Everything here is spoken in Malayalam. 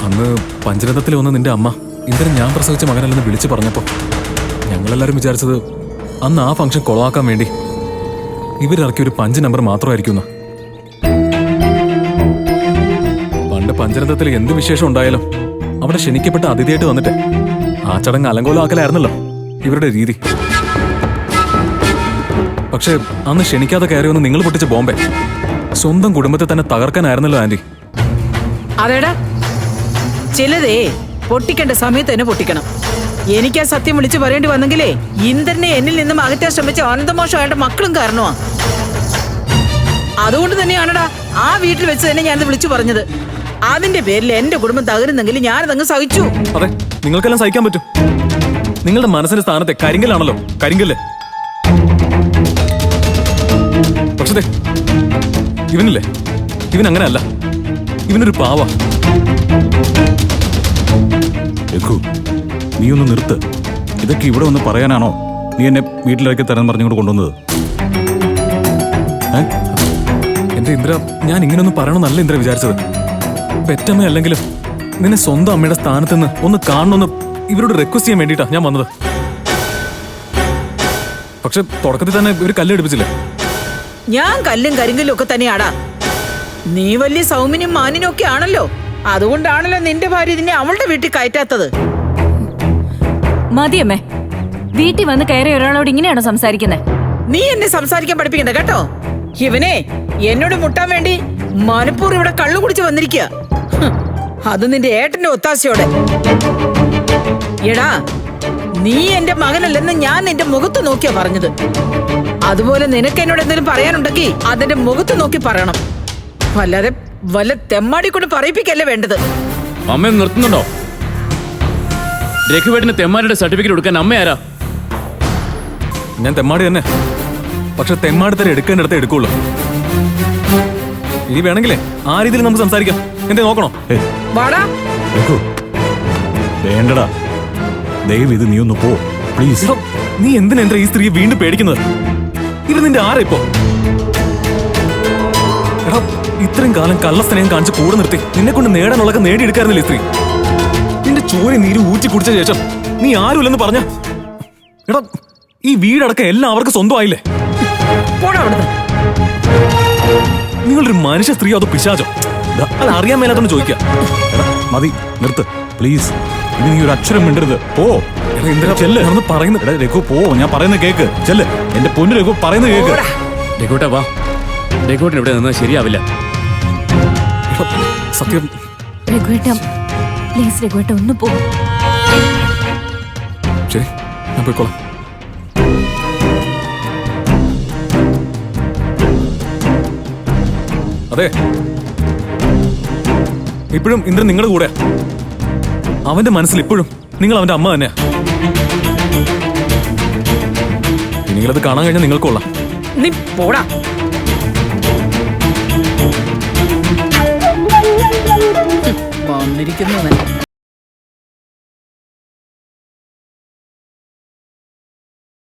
അന്ന് പഞ്ചരഥത്തിൽ വന്ന് നിന്റെ അമ്മ ഇന്ദ്രൻ ഞാൻ പ്രസവിച്ച മകനല്ലെന്ന് വിളിച്ചു പറഞ്ഞപ്പോൾ ഞങ്ങളെല്ലാവരും വിചാരിച്ചത് അന്ന് ആ ഫംഗ്ഷൻ കൊളവാക്കാൻ വേണ്ടി ഇവരിറക്കിയ ഒരു 5 നമ്പർ മാത്രമായിരിക്കും. പണ്ട് പഞ്ചരഥത്തിൽ എന്ത് വിശേഷം ഉണ്ടായാലും അവിടെ ക്ഷണിക്കപ്പെട്ട അതിഥിയായിട്ട് വന്നിട്ട് ആ ചടങ്ങ് അലങ്കോലമാക്കലായിരുന്നല്ലോ ഇവരുടെ രീതി. പക്ഷെ അന്ന് ക്ഷണിക്കാതെ കയറി വന്ന് നിങ്ങൾ പൊട്ടിച്ച ബോംബെ സ്വന്തം കുടുംബത്തെ തന്നെ തകർക്കാനായിരുന്നല്ലോ ആന്റി. അതേടാ, ചിലതേ പൊട്ടിക്കേണ്ട സമയത്ത് തന്നെ പൊട്ടിക്കണം. എനിക്ക് ആ സത്യം വിളിച്ചു പറയേണ്ടി വന്നെങ്കിലേ ഇന്ദ്രനെ എന്നിൽ നിന്നും അകറ്റാൻ ശ്രമിച്ച അനന്തമോഷം അയാളുടെ മക്കളും കാരണമാ. അതുകൊണ്ട് തന്നെയാണടാ ആ വീട്ടിൽ വെച്ച് തന്നെ ഞാനത് വിളിച്ചു പറഞ്ഞത്. അതിന്റെ പേരിൽ എന്റെ കുടുംബം തകരുന്നെങ്കിൽ ഞാനതങ്ങ് സഹിച്ചു. അതെ, നിങ്ങൾക്കെല്ലാം സഹിക്കാൻ പറ്റും. നിങ്ങളുടെ മനസ്സിന്റെ സ്ഥാനത്തെ കരിങ്കലാണല്ലോ കരിങ്കല്ല്. പക്ഷേ ഇവനില്ലേ, ഇവൻ അങ്ങനെയല്ല. ഇവനൊരു പാവ. രഘു, നീ ഒന്ന് നിർത്ത്. ഇതൊക്കെ ഇവിടെ ഒന്ന് പറയാനാണോ നീ എന്നെ വീട്ടിലേക്ക് തരാൻ പറഞ്ഞുകൊണ്ട് കൊണ്ടുവന്നത്? എന്റെ ഇന്ദ്ര, ഞാൻ ഇങ്ങനെയൊന്നും പറയണമെന്നല്ല ഇന്ദ്ര വിചാരിച്ചത്. പെറ്റമ്മ അല്ലെങ്കിലും നിന്നെ സ്വന്തം അമ്മയുടെ സ്ഥാനത്ത് നിന്ന് ഒന്ന് കാണണമെന്ന് ഇവരോട് റിക്വസ്റ്റ് ചെയ്യാൻ വേണ്ടിയിട്ടാ ഞാൻ വന്നത്. പക്ഷെ തുടക്കത്തിൽ തന്നെ ഒരു കല്ലെടുപ്പിച്ചില്ലേ? ഞാൻ കല്ലും കരിങ്കല്ലും ഒക്കെ തന്നെയാടാ. നീ വലിയ സൗമ്യനും മാനിനും ഒക്കെ ആണല്ലോ. അതുകൊണ്ടാണല്ലോ നിന്റെ ഭാര്യ നിന്നെ അവളുടെ വീട്ടിൽ കയറ്റാത്തത്. മതിയമ്മേ, വീട്ടിൽ വന്ന് കയറിയ ഒരാളോട് ഇങ്ങനെയാണോ സംസാരിക്കുന്നത്? നീ എന്നെ സംസാരിക്കാൻ പഠിപ്പിക്കണ്ട കേട്ടോ. ഇവനെ എന്നോട് മുട്ടാൻ വേണ്ടി മനപ്പൂർ ഇവിടെ കള്ളു കുടിച്ച് വന്നിരിക്കുക. അത് നിന്റെ ഏട്ടന്റെ ഒത്താശയോടെ. എടാ, നീ എന്റെ മകനല്ലെന്ന് ഞാൻ നിന്റെ മുഖത്ത് നോക്കിയാ പറഞ്ഞത്. അതുപോലെ നിനക്ക് എന്നോട് എന്തെങ്കിലും പറയാനുണ്ടെങ്കിൽ അതിന്റെ മുഖത്ത് നോക്കി പറയണം. വല്ലാതെ വല്ല തെമ്മാടി കൊണ്ട് പറയിപ്പിക്കല്ലേ വേണ്ടത്. അമ്മ നിർത്തുന്നുണ്ടോ? രഘുവേട്ടന് തെമ്മാടിയുടെ സർട്ടിഫിക്കറ്റ് കൊടുക്കാൻ അമ്മ ആരാ? ഞാൻ തെമ്മാടി തന്നെ. പക്ഷെ തെമ്മാടി തരം എടുക്കേണ്ടടുത്ത് എടുക്കുള്ളൂ. ഇനി വേണമെങ്കിലേ ആ രീതിയിൽ നമുക്ക് സംസാരിക്കാം. എന്തേ നോക്കണോ? വാടാ രഘു, വേണ്ടടാ, ദയവ് ഇത് നീ ഒന്ന് പോ പ്ലീസ്. നീ എന്തിനാ ഈ സ്ത്രീയെ വീണ്ടും പേടിക്കുന്നത്? ഇത് നിന്റെ ആരാ ഇപ്പോ? എടാ, ഇത്രയും കാലം കള്ളസ്നേഹം കാണിച്ച് കൂടെ നിർത്തി നിന്നെ കൊണ്ട് നേടാനുള്ളതൊക്കെ നേടിയെടുക്കാറില്ലേ സ്ത്രീ? നിന്റെ ചോര നീര് ഊറ്റി കുടിച്ച ശേഷം നീ ആരുമില്ലെന്ന് പറഞ്ഞ എടാ, ഈ വീടടക്കം എല്ലാവർക്കും സ്വന്തമായില്ലേ? നിങ്ങളൊരു മനുഷ്യ സ്ത്രീയോ അതോ പിശാചോ? അത് അറിയാൻ മേലാത്തോണ്ട് ചോദിക്കുക. മതി, നിർത്ത് പ്ലീസ്. ഇത് നീ ഒരു അക്ഷരം മിണ്ടരുത്. പോ ചെല്ല്. പറയുന്നത് രഘു, പോ. ഞാൻ പറയുന്നത് കേക്ക്. ചെല്ല് എന്റെ പൊന്നു രഘു, പറയുന്നത് കേക്ക്. രഘുട്ട വാ. രഘുട്ടൻ ഇവിടെ നിന്നത് ശരിയാവില്ല. സത്യം രഘുവേട്ട, പ്ലീസ് രഘുവേട്ട, ഒന്ന് പോ. ശരി, ഞാൻ പോയിക്കോളാം. അതെ, ഇപ്പോഴും ഇന്ദ്രൻ നിങ്ങളുടെ കൂടെ. അവന്റെ മനസ്സിൽ ഇപ്പോഴും നിങ്ങൾ അവന്റെ അമ്മ തന്നെയാ. നിങ്ങളത് കാണാൻ കഴിഞ്ഞാൽ നിങ്ങൾക്ക് കൊള്ളാം. നീ പോടാ. വന്നിരിക്കുന്നവൻ